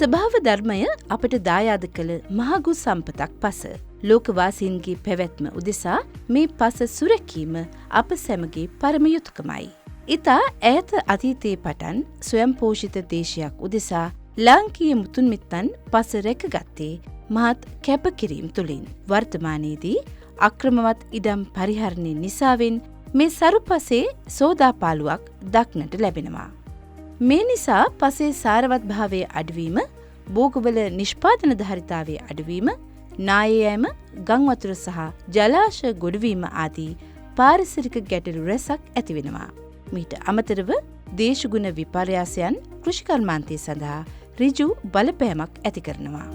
ස්වභාව ධර්මය අපට දායාද කළ මහඟු සම්පතක් පස. ලෝකවාසීන්ගේ පැවැත්ම උදෙසා මේ පස සුරැකීම අප සැමගේ පරම යුතුකමයි. ඉතා ඈත අතීතයේ පටන් ස්වයංපෝෂිත දේශයක් උදෙසා ලාංකීය මුතුන් මිත්තන් පස රැකගත්තේ මහත් කැපකිරීම් තුළින්. වර්තමානයේදී අක්‍රමවත් ඉඩම් පරිහරණය නිසාවෙන් මේ සරු පසේ සෝදාපාලුවක් දක්නට ලැබෙනවා. මේ නිසා පසේ සාරවත් භාවය අඩුවීම, බෝගවල නිෂ්පාදන ධාරිතාවේ අඩුවීම, නායයෑම, ගංවතුර සහ ජලාශ ගොඩවීම ආදී පාරිසරික ගැටලු රැසක් ඇතිවෙනවා. මීට අමතරව දේශගුණ විපර්යාසයන් කෘෂිකර්මාන්තය සඳහා ඍජු බලපෑමක් ඇති කරනවා.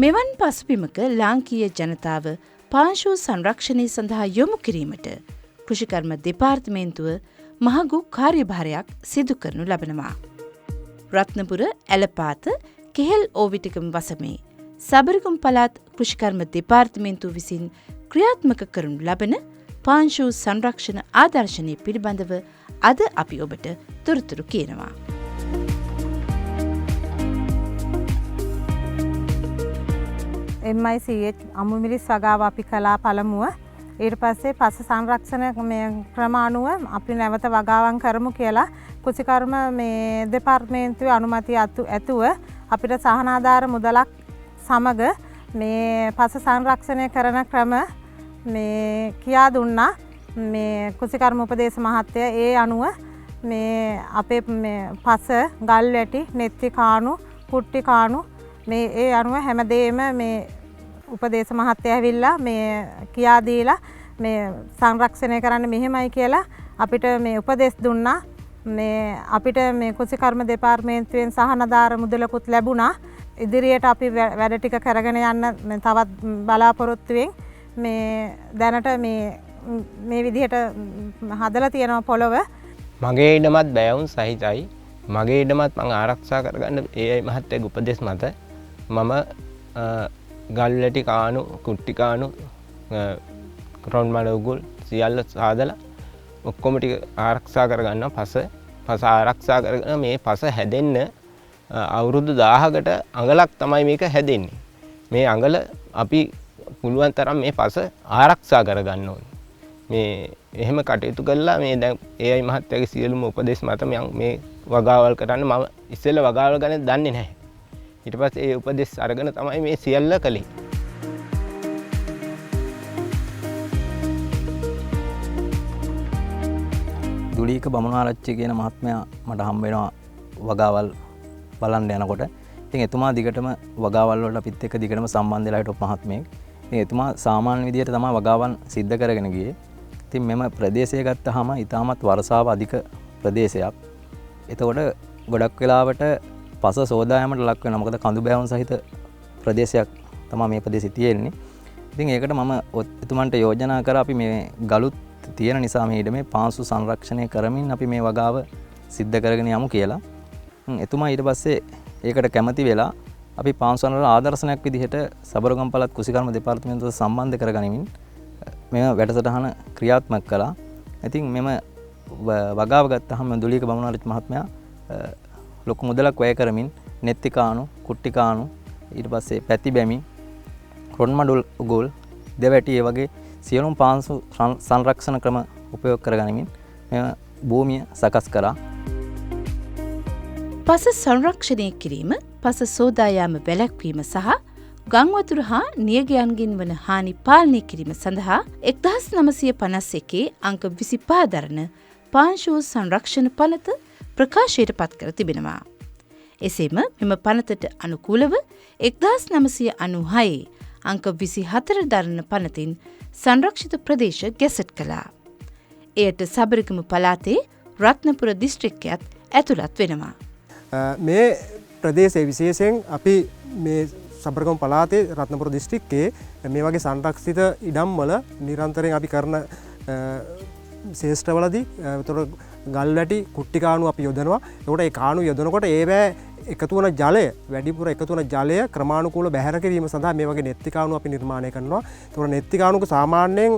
මෙවන් පසුබිමක ලාංකීය ජනතාව පාංශු සංරක්ෂණය සඳහා යොමු කිරීමට කෘෂිකර්ම දෙපාර්තමේන්තුව මහඟු කාර්යභාරයක් සිදු කරනු ලබනවා. රත්නපුර ඇලපාත කෙහෙල් ඕවිටකම වසමේ සබරගම් පළාත් කෘෂිකර්ම දෙපාර්තමේන්තුව විසින් ක්‍රියාත්මක කරනු ලබන පාංශු සංරක්ෂණ ආදර්ශනය පිළිබඳව අද අපි ඔබට තොරතුරු කියනවා. MICH අමුමිරිස් වගාව අපි කළා පළමුව. ඊට පස්සේ පස සංරක්ෂණ ක්‍රම අනුව අපි නැවත වගාවන් කරමු කියලා කෘෂිකර්ම මේ දෙපාර්තමේන්තුවේ අනුමැතිය ඇතුව අපිට සහනාධාර මුදලක් සමග මේ පස සංරක්ෂණය කරන ක්‍රම මේ කියා දුන්නා මේ කෘෂිකර්ම උපදේශ මහත්තයා. ඒ අනුව මේ අපේ මේ පස ගල් වැටි, නෙත්ති කාණු, කුට්ටි කාණු මේ ඒ අනුව හැමදේම මේ උපදේශ මහත්තයා ඇවිල්ලා මේ කියා දීලා මේ සංරක්ෂණය කරන්න මෙහෙමයි කියලා අපිට මේ උපදෙස් දුන්නා. මේ අපිට මේ කෘෂිකර්ම දෙපාර්තමේන්තුවෙන් සහනාධාර මුදලකුත් ලැබුණා. ඉදිරියට අපි වැඩ ටික කරගෙන යන්න තවත් බලාපොරොත්තුවෙන් මේ දැනට මේ විදිහට හදලා තියෙනවා පොළොව. මගේ ඉඩමත් බැවුම් සහිතයි. මගේ ඉඩමත් මම ආරක්ෂා කරගන්න ඒ මහත්තයාගේ උපදෙස් මත මම ගල් වැටි කාණු, කුට්ටි කාණු, රොන් මඩ උගුල් සියල්ල සාදලා ඔක්කොම ටික ආරක්ෂා කරගන්නවා. පස ආරක්ෂා කරගෙන මේ පස හැදෙන්න අවුරුදු 1000කට අඟලක් තමයි මේක හැදෙන්නේ. මේ අඟල අපි පුළුවන් තරම් මේ පස ආරක්ෂා කරගන්න ඕනේ. මේ එහෙම කටයුතු කළා මේ දැන් AI මහත්තයාගේ සියලුම උපදෙස් මත මේ වගාවල් කරන්න මම ඉස්සෙල්ලා වගාවල් ගැන දන්නේ නැහැ. ඊට පස්සේ ඒ උපදෙස් අරගෙන තමයි මේ සියල්ල කළේ. දුලීක බමුණාරච්චි කියන මහත්මයා මට හම්බ වෙනවා වගාවල් බලන්න යනකොට. ඉතින් එතුමා දිගටම වගාවල් වලට අපිත් එක්ක දිගටම සම්බන්ධ වෙලා හිටපු මහත්මයෙක්. ඉතින් එතුමා සාමාන්‍ය විදියට තමයි වගාවන් සිද්ධ කරගෙන ගියේ. ඉතින් මෙම ප්‍රදේශය ගත්තාම ඊටමත් වර්ෂාව අධික ප්‍රදේශයක්. එතකොට ගොඩක් වෙලාවට පස සෝදායමට ලක් වෙනවා. මොකද කඳු බෑවුම් සහිත ප්‍රදේශයක් තමයි මේ ප්‍රදේශය තියෙන්නේ. ඉතින් ඒකට මම එතුමන්ට යෝජනා කරා අපි මේ ගලුත් තියෙන නිසා මේ ඉඩමේ පාංශු සංරක්ෂණය කරමින් අපි මේ වගාව සිද්ධ කරගෙන යමු කියලා. එතුමා ඊට පස්සේ ඒකට කැමති වෙලා අපි පාංශු වල ආදර්ශනයක් විදිහට සබරගම් පළාත් කෘෂිකර්ම දෙපාර්තමේන්තුවට සම්බන්ධ කරගනිමින් මෙම වැඩසටහන ක්‍රියාත්මක කළා. ඉතින් මෙම වගාව ගත්තාම දුලීක බමුණාරච්චි මහත්මයා ලොකු මුදලක් වැය කරමින් නෙත්ති කාණු, කුට්ටි කාණු, ඊට පස්සේ පැති බැමි, රොන් මඩුල් උගුල්, දෙවැටි ඒ වගේ සියලුම පාංශු සංරක්ෂණ ක්‍රම උපයෝග කරගනිමින් මෙම භූමිය සකස් කරා. පස සංරක්ෂණය කිරීම, පස සෝදා යාම වැළැක්වීම සහ ගංවතුර හා නියගයන්ගෙන් වන හානි පාලනය කිරීම සඳහා 1951 අංක 25 දරන පාංශු සංරක්ෂණ පනත ප්‍රකාශයට පත් කර තිබෙනවා. එසේම මෙම පනතට අනුකූලව 1996 අංක 24 දරන පනතින් සංරක්ෂිත ප්‍රදේශ ගැසට් කළා. එයට සබරගම පළාතේ රත්නපුර දිස්ත්‍රික්කයත් ඇතුළත් වෙනවා. මේ ප්‍රදේශයේ විශේෂයෙන් අපි මේ සබරගම පළාතේ රත්නපුර දිස්ත්‍රික්කයේ මේ වගේ සංරක්ෂිත ඉඩම් වල නිරන්තරයෙන් අපි කරන ශේෂ්ඨවලදී එතකොට ගල් වැටි කුට්ටි කාණු අපි යොදනවා. එතකොට ඒ කාණු යොදනකොට ඒවැ එකතු වන ජලය වැඩිපුර එකතු වන ජලය ක්‍රමානුකූල බැහැර කිරීම සඳහා මේ වගේ නෙත්ති කාණු අපි නිර්මාණය කරනවා. එතකොට නෙත්ති කාණුක සාමාන්‍යයෙන්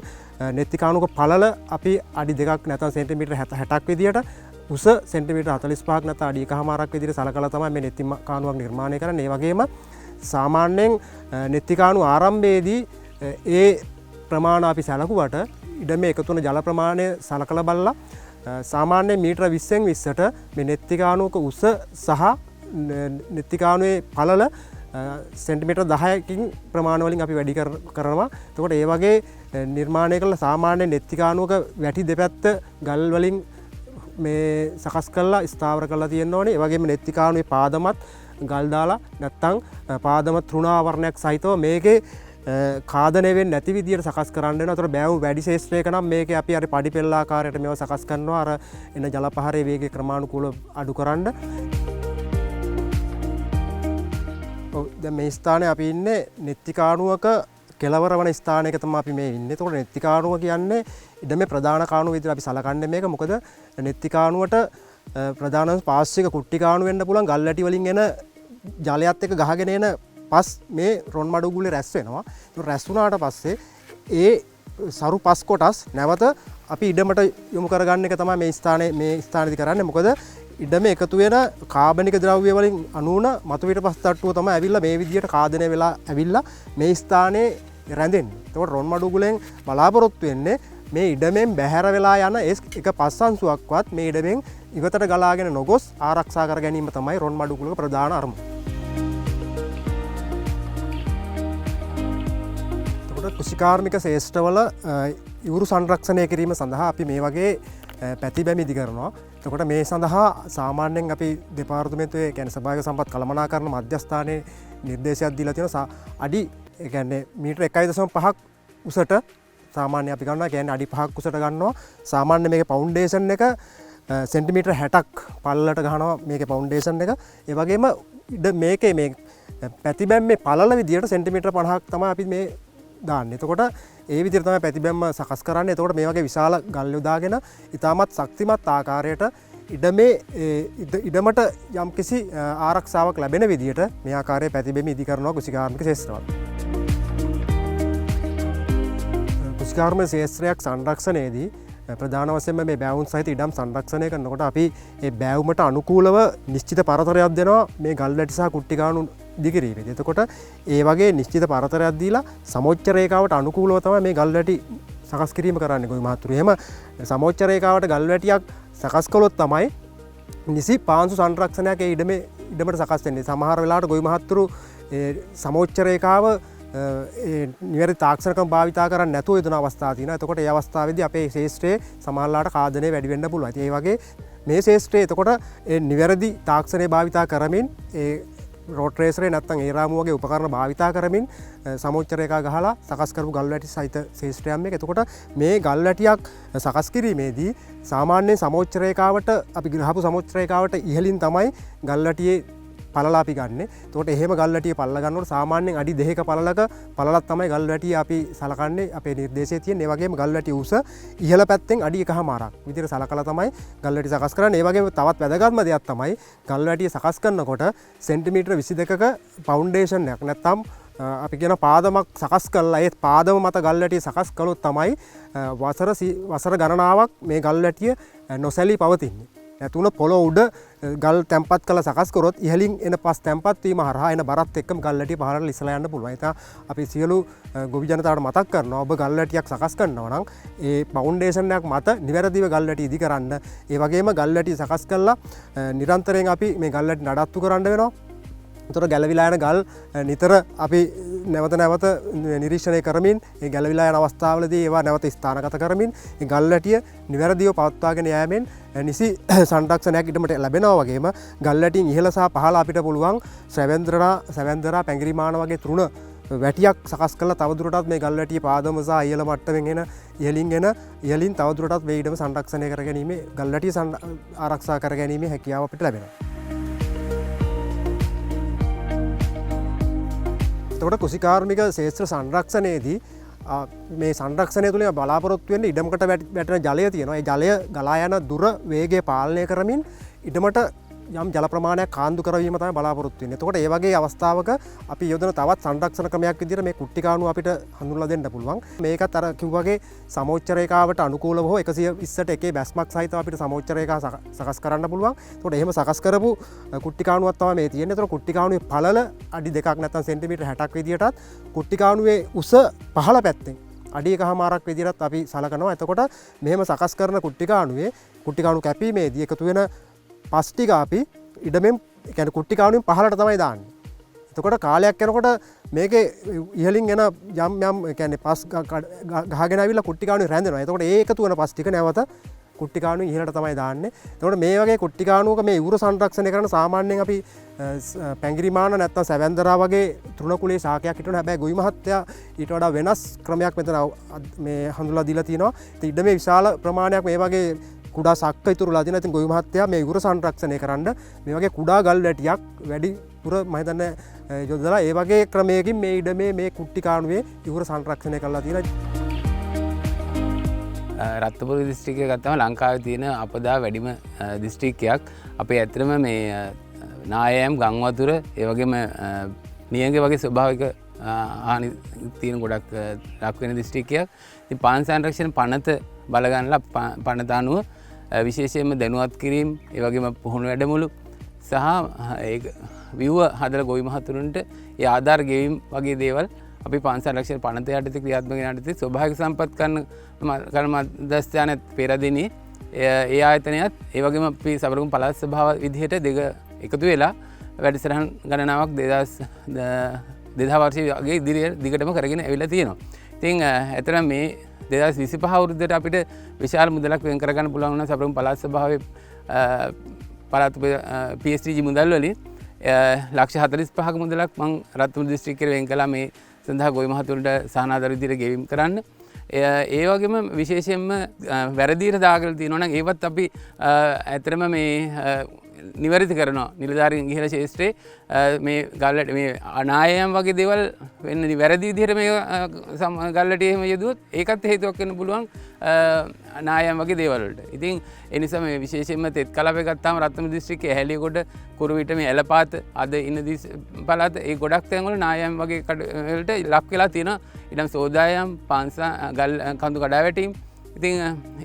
නෙත්ති කාණුක පළල අපි අඩි 2ක් නැත්නම් සෙන්ටිමීටර් 60ක් විදියට උස සෙන්ටිමීටර් 45ක් නැත්නම් අඩි 1කමාරක් විදිහට සලකලා තමයි මේ නෙත්ති කාණුවක් නිර්මාණය කරන්නේ. ඒ වගේම සාමාන්‍යයෙන් නෙත්ති කාණු ආරම්භයේදී ඒ ප්‍රමාණ අපි සැලකුවට ඉඩමේ එකතු වන ජල ප්‍රමාණය සලකලා බලලා සාමාන්‍යයෙන් මීටර 20න් 20ට මේ නෙත්ති කාණුවක උස සහ නෙත්ති කාණුවේ පළල සෙන්ටිමීටර් 10කින් ප්‍රමාණ වලින් අපි වැඩි කරනවා. එතකොට ඒ වගේ නිර්මාණය කළ සාමාන්‍ය නෙත්ති කාණුවක වැටි දෙපැත්ත ගල් වලින් මේ සකස් කරලා ස්ථාවර කරලා තියෙන්න ඕනේ. ඒ වගේම නෙත්ති කාණුවේ පාදමත් ගල් දාලා නැත්තම් පාදම තෘණාවරණයක් සහිතව මේකේ කාදනය වෙන්නේ නැති විදියට සකස් කරන්න වෙනවා. ඒතර බෑවුම් වැඩි ශේෂ්ත්‍රයක නම් මේකේ අපි අර පඩි පෙළ ආකාරයට මේව සකස් කරනවා. අර එන ජල පහරේ වේගය ක්‍රමානුකූලව අඩු කරන්න. දැන් මේ ස්ථානයේ අපි ඉන්නේ නෙත්ති කාණුවක කෙළවර වන ස්ථානයක තමයි අපි මේ ඉන්නේ. ඒතකොට නෙත්ති කාණුව කියන්නේ ඉඩමේ ප්‍රධාන කාණුව විදිහට අපි සලකන්නේ මේක. මොකද නෙත්ති කාණුවට ප්‍රධාන පාර්ශ්වික කුට්ටි කාණු වෙන්න පුළුවන් ගල් ඇටි වලින් එන ජලයත් එක්ක ගහගෙන එන පස් මේ රොන් මඩුගුලේ රැස් වෙනවා. ඒක රැස් වුණාට පස්සේ ඒ සරු පස් කොටස් නැවත අපි ඉඩමට යොමු කරගන්න එක තමයි මේ ස්ථානයේදී කරන්නේ. මොකද ඉඩම එකතු වෙන කාබනික ද්‍රව්‍ය වලින් අණුන මතුපිට පස් තට්ටුව තමයි ඇවිල්ලා මේ විදියට කාදනය වෙලා ඇවිල්ලා මේ ස්ථානයේ රැඳෙන්නේ. ඒකට රොන් මඩුගුලෙන් බලාපොරොත්තු වෙන්නේ මේ ඉඩමෙන් බැහැර වෙලා යන එක පස් අංශුවක්වත් මේ ඉඩමෙන් ඉවතට ගලාගෙන නොගොස් ආරක්ෂා කර ගැනීම තමයි රොන් මඩුගුලක ප්‍රධාන අරමුණ. එතකොට කෘෂිකාර්මික ශේෂ්ඨවල ඉවුරු සංරක්ෂණය කිරීම සඳහා අපි මේ වගේ පැතිබැමි ඉදි කරනවා. එතකොට මේ සඳහා සාමාන්‍යයෙන් අපි දෙපාර්තමේන්තුවේ කියන්නේ ස්වභාවික සම්පත් කළමනාකරණ මධ්‍යස්ථානයේ නිර්දේශයක් දීලා තියෙනවා. අඩි ඒ කියන්නේ මීටර 1.5ක් උසට සාමාන්‍ය අපි ගන්නවා. කියන්නේ අඩි 5ක් උසට ගන්නවා. සාමාන්‍ය මේකේ ෆවුන්ඩේෂන් එක සෙන්ටිමීටර 60ක් පළලට ගහනවා මේකේ ෆවුන්ඩේෂන් එක. ඒ වගේම මේකේ මේ පැතිබැම්මේ පළල විදියට සෙන්ටිමීටර 50ක් තමයි අපි මේ දාන්නේ. එතකොට ඒ විදිහට තමයි පැතිබැම්ම සකස් කරන්නේ. එතකොට මේ වගේ විශාල ගල් යොදාගෙන ඉතාමත් ශක්තිමත් ආකාරයට ඉඩමට යම්කිසි ආරක්ෂාවක් ලැබෙන විදිහට මේ ආකාරයේ පැතිබැම ඉදි කරනවා කෘෂිකාර්මික ශේෂ්ත්‍රවල. කෘෂිකාර්මික ශේෂ්ත්‍රයක් සංරක්ෂණයේදී ප්‍රධාන වශයෙන්ම මේ බෑවුම් සහිත ඉඩම් සංරක්ෂණය කරනකොට අපි මේ බෑවුමට අනුකූලව නිශ්චිත පරතරයක් දෙනවා මේ ගල් වැටි සහ කුට්ටි කාණු දිගිරීමේදී. එතකොට ඒ වගේ නිශ්චිත පරතරයක් දීලා සමෝච්ච රේඛාවට අනුකූලව තමයි මේ ගල් වැටි සකස් කිරීම කරන්නේ ගොවි මහතුරු. එහෙම සමෝච්ච රේඛාවට ගල් වැටියක් සකස් කළොත් තමයි නිසි පාංශු සංරක්ෂණයක් ඒ ඉඩමට සකස් වෙන්නේ. සමහර වෙලාවට ගොවි මහතුරු සමෝච්ච රේඛාව නිවැරදි තාක්ෂණකම් භාවිතා කරන්නේ නැතුව යොදන අවස්ථා තියෙනවා. එතකොට ඒ අවස්ථාවේදී අපේ ශේෂ්ත්‍රයේ සමහරලාට කාදනය වැඩි වෙන්න පුළුවන්. ඉතින් ඒ වගේ මේ ශේෂ්ත්‍රයේ එතකොට නිවැරදි තාක්ෂණය භාවිතා කරමින් රෝඩ් රේසරේ නැත්තම් ඒ රාමුව වගේ උපකරණ භාවිතා කරමින් සමෝච්ච රේඛා ගහලා සකස් කරපු ගල් වැටි සහිත ශේෂ්ත්‍රයක් මේක. එතකොට මේ ගල් වැටියක් සකස් කිරීමේදී සාමාන්‍යයෙන් සමෝච්ච රේඛාවට අපි ගහපු සමෝච්ච රේඛාවට ඉහළින් තමයි ගල් වැටියේ පළල අපි ගන්න. එතකොට එහෙම ගල් වැටිය පළල ගන්නකොට සාමාන්‍යයෙන් අඩි 2ක පළලක පළලක් තමයි ගල් වැටිය අපි සලකන්නේ අපේ නිර්දේශයේ තියෙන. ඒ වගේම ගල් වැටිය උස ඉහළ පැත්තෙන් අඩි 1කමාරක් විදිහට සලකලා තමයි ගල් වැටි සකස් කරන්නේ. ඒ වගේම තවත් වැදගත්ම දෙයක් තමයි ගල් වැටිය සකස් කරනකොට සෙන්ටිමීටර 22ක ෆවුන්ඩේෂන් එකක් නැත්තම් අපි කියන පාදමක් සකස් කරලා ඒ පාදම මත ගල් වැටිය සකස් කළොත් තමයි වසර ගණනාවක් මේ ගල් වැටිය නොසැලී පවතින්නේ. නැතුන පොළොව උඩ ගල් තැම්පත් කළ සකස් කරොත් ඉහළින් එන පස් තැම්පත් වීම හරහා එන බරත් එක්කම ගල් වැටිය පහළට ඉස්සලා යන්න පුළුවන්. ඒක අපි සියලු ගොවි ජනතාවට මතක් කරනවා. ඔබ ගල් වැටියක් සකස් කරනවා නම් ඒ ෆවුන්ඩේෂන් එකක් මත නිවැරදිව ගල් වැටි ඉදි කරන්න. ඒ වගේම ගල් වැටි සකස් කළා නිරන්තරයෙන් අපි මේ ගල් වැටි නඩත්තු කරන්න වෙනවා. එතකොට ගැලවිලා යන ගල් නිතර අපි නැවත නැවත නිරීක්ෂණය කරමින් ඒ ගැලවිලා යන අවස්ථාවලදී ඒවා නැවත ස්ථානගත කරමින් ඒ ගල් වැටිය නිවැරදිව පවත්වාගෙන යෑමෙන් නිසි සංරක්ෂණයක් ඉඩමට ලැබෙනවා. වගේම ගල් වැටින් ඉහළ සහ පහළ අපිට පුළුවන් සැවැන්දරා පැංගිරිමාන වගේ තෘණ වැටියක් සකස් කරලා තවදුරටත් මේ ගල් වැටියේ පාදම සහ ඉහළ මට්ටමින් එන ඉහළින් තවදුරටත් මේ ඉඩම සංරක්ෂණය කර ගැනීම ගල් වැටිය ආරක්ෂා කර ගැනීමේ හැකියාව අපිට ලැබෙනවා. එතකොට කෘෂිකාර්මික ශේෂ්ත්‍ර සංරක්ෂණයේදී මේ සංරක්ෂණය තුළින් බලාපොරොත්තු වෙන්නේ ඉඩමකට වැටෙන ජලය තියෙනවා. ඒ ජලය ගලා යන දුර වේගය පාලනය කරමින් ඉඩමට යම් ජල ප්‍රමාණයක් කාන්දු කරවීම තමයි බලාපොරොත්තු වෙන්නේ. එතකොට ඒ වගේ අවස්ථාවක අපි යොදන තවත් සංරක්ෂණ ක්‍රමයක් විදිහට මේ කුට්ටි කාණුව අපිට හඳුන්වලා දෙන්න පුළුවන්. මේකත් අර කිව්වාගේ සමෝච්ච රේඛාවට අනුකූලව හෝ 120ට එකේ බැස්මක් සහිතව අපිට සමෝච්ච රේඛා සකස් කරන්න පුළුවන්. එතකොට එහෙම සකස් කරපු කුට්ටි කාණුවක් තමයි මේ තියෙන්නේ. එතකොට කුට්ටි කාණුවේ පළල අඩි 2ක් නැත්නම් සෙන්ටිමීටර් 60ක් විදිහටත් කුට්ටි කාණුවේ උස පහළ පැත්තෙන් අඩි 1.5ක් විදිහට අපි සලකනවා. එතකොට මෙහෙම සකස් කරන කුට්ටි කාණුවේ කුට්ටි කාණු කැපීමේදී එකතු වෙන පස් ටික අපි ඉඩමෙන් කියන්නේ කුට්ටි කාණුවෙන් පහළට තමයි දාන්නේ. එතකොට කාලයක් යනකොට මේකේ ඉහළින් එන යම් කියන්නේ පස් ගහගෙන ආවිල්ලා කුට්ටි කාණුවේ රැඳෙනවා. එතකොට ඒ එකතු වෙන පස් ටික නැවත කුට්ටි කාණුවේ ඉහළට තමයි දාන්නේ. එතකොට මේ වගේ කුට්ටි කාණුවක මේ ඉවුර සංරක්ෂණය කරන සාමාන්‍යයෙන් අපි පැංගිරිමාන නැත්නම් සැවැන්දරා වගේ තෘණකුලේ ශාකයක් හිටවන. හැබැයි ගොවි මහත්තයා ඊට වඩා වෙනස් ක්‍රමයක් මෙතන මේ හඳුන්වලා දීලා තිනවා. ඉතින් ඉඩ මේ විශාල ප්‍රමාණයක් මේ වගේ කුඩා සක්ක ඉතුරුලා තියෙනවා. ඉතින් ගොවි මහත්තයා මේ ඉවුර සංරක්ෂණය කරන්න මේ වගේ කුඩා ගල් වැටියක් වැඩිපුර මම හිතන්නේ යොදලා ඒ වගේ ක්‍රමයකින් මේ ඉඩමේ මේ කුට්ටි කාණුවේ ඉවුර සංරක්ෂණය කරලා තියෙනවා. රත්නපුර දිස්ත්‍රික්කය ගත්තම ලංකාවේ තියෙන අපදා වැඩිම දිස්ත්‍රික්කයක්. අපේ ඇත්තටම මේ නායෑම් ගංවතුර ඒ වගේම නියඟ වගේ ස්වභාවික හානි තියෙන ගොඩක් ලක්වෙන දිස්ත්‍රික්කයක්. ඉතින් පාන් සංරක්ෂණ පනත බලගන්නලා පනත අනුව විශේෂයෙන්ම දැනුවත් කිරීම ඒ වගේම පුහුණු වැඩමුළු සහ ඒ විව්ව හදලා ගොවි මහතුරුන්ට ඒ ආධාර ගෙවීම් වගේ දේවල් අපි පාන් සංරක්ෂණ පනත යටතේ ක්‍රියාත්මක වෙන යටතේ ස්වභාවික සම්පත් කර්ම මධ්‍යස්ථානයත් පෙරදිනේ ඒ ආයතනයත් ඒ වගේම අපි සබරගම් පළාත් සභාව විදිහට දෙක එකතු වෙලා වැඩසටහන් ගණනාවක් 2000 වර්ෂයේ ඉදිරියට දිගටම කරගෙන ඇවිල්ලා තියෙනවා. ඉතින් ඇත්තටම මේ 2025 අවුරුද්දට අපිට විශාල මුදලක් වෙන් කරගන්න පුළුවන් වුණා සබරගම් පළාත් සභාවේ පළාත් PSTG මුදල් වලින් ලක්ෂ 45ක මුදලක් මම රත්නපුර දිස්ත්‍රික්කයට වෙන් කළා මේ සඳහා ගොවි මහතුරුන්ට සහනාධාර විදිහට ගෙවීම් කරන්න. ඒ වගේම විශේෂයෙන්ම වැරදියට දාගලා තියෙනවා නම් ඒවත් අපි ඇත්තටම මේ නිවැරදි කරනවා. නිලධාරීන් ගිහිලා ශේෂ්ත්‍රයේ මේ ගල්වැට මේ අනායම් වගේ දේවල් වෙන්න වැරදි විදිහට මේ ගල්වැටි එහෙම යෙදුවොත් ඒකත් හේතුවක් වෙන්න පුළුවන් නායම් වගේ දේවල් වලට. ඉතින් ඒ නිසා මේ විශේෂයෙන්ම තෙත් කලාපේ ගත්තාම රත්නපුර දිස්ත්‍රික්කයේ ඇහැලියගොඩ කුරුවිට මේ ඇලපාත අද ඉන්න පළාත ඒ ගොඩක් තැන්වල නායම් වගේ වලට ලක් වෙලා තියෙනවා. ඊළඟ සෝදායම් පාන්සා ගල් කඳු කඩා වැටීම්. ඉතින්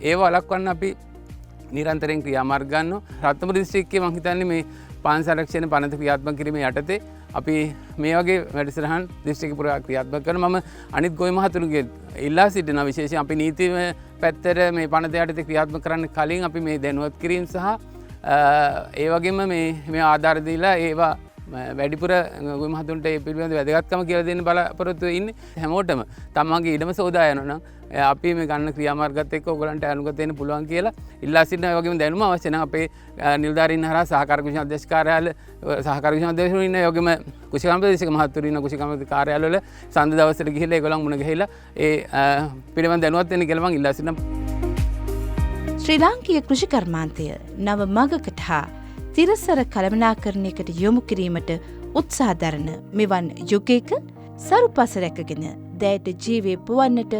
ඒව වළක්වන්න අපි නිරන්තරයෙන් ක්‍රියාමාර්ග ගන්නවා. රත්නපුර දිස්ත්‍රික්කයේ මම හිතන්නේ මේ පාන් සංරක්ෂණ පනත ක්‍රියාත්මක කිරීමේ යටතේ අපි මේ වගේ වැඩසටහන් දිස්ත්‍රික්ක පුරා ක්‍රියාත්මක කරනවා. මම අනිත් ගොවි මහතුරුගේ ඉල්ලා සිටිනවා විශේෂයෙන් අපි නීතිමය පැත්තට මේ පනත යටතේ ක්‍රියාත්මක කරන්න කලින් අපි මේ දැනුවත් කිරීම සහ ඒ වගේම මේ ආධාර දීලා ඒවා වැඩිපුර ගොවි මහතුන්ට ඒ පිළිබඳ වැදගත්කම කියලා දෙන්න බලාපොරොත්තු ඉන්නේ. හැමෝටම තමන්ගේ ඉඩම සෝදා යනවා නම් අපි මේ ගන්න ක්‍රියාමාර්ගات එක්ක ඔයගලන්ට අනුගත වෙන්න පුළුවන් කියලා ඉල්ලා සිටිනවා. ඒ වගේම දැනුම අවශ්‍ය නම් අපේ නිලධාරීන් හරහා සහකාර කෘෂි අධ්‍යක්ෂ කාර්යාලය සහකාර කෘෂි අධ්‍යක්ෂවරු ඉන්න. ඒ වගේම කෘෂිකර්ම ප්‍රදේශක මහතුරු ඉන්න කෘෂිකර්ම කාර්යාලවල සඳ දවසට ගිහිල්ලා ඒගොල්ලන් මුණ ගැහිලා ඒ පිළිබඳ දැනුවත් වෙන්න කියලා මම ඉල්ලා සිටිනවා. ශ්‍රී ලාංකීය කෘෂි කර්මාන්තය නව මගකට හා තිරසර කළමනාකරණයකට යොමු කිරීමට උත්සාහ දරන මෙවන් යුගයක සරුපස රැකගෙන දැයට ජීවය පුවන්නට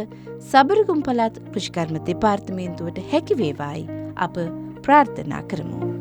සබරගම් පළාත් කෘෂිකර්ම දෙපාර්තමේන්තුවට හැකි වේවායි අප ප්‍රාර්ථනා කරමු.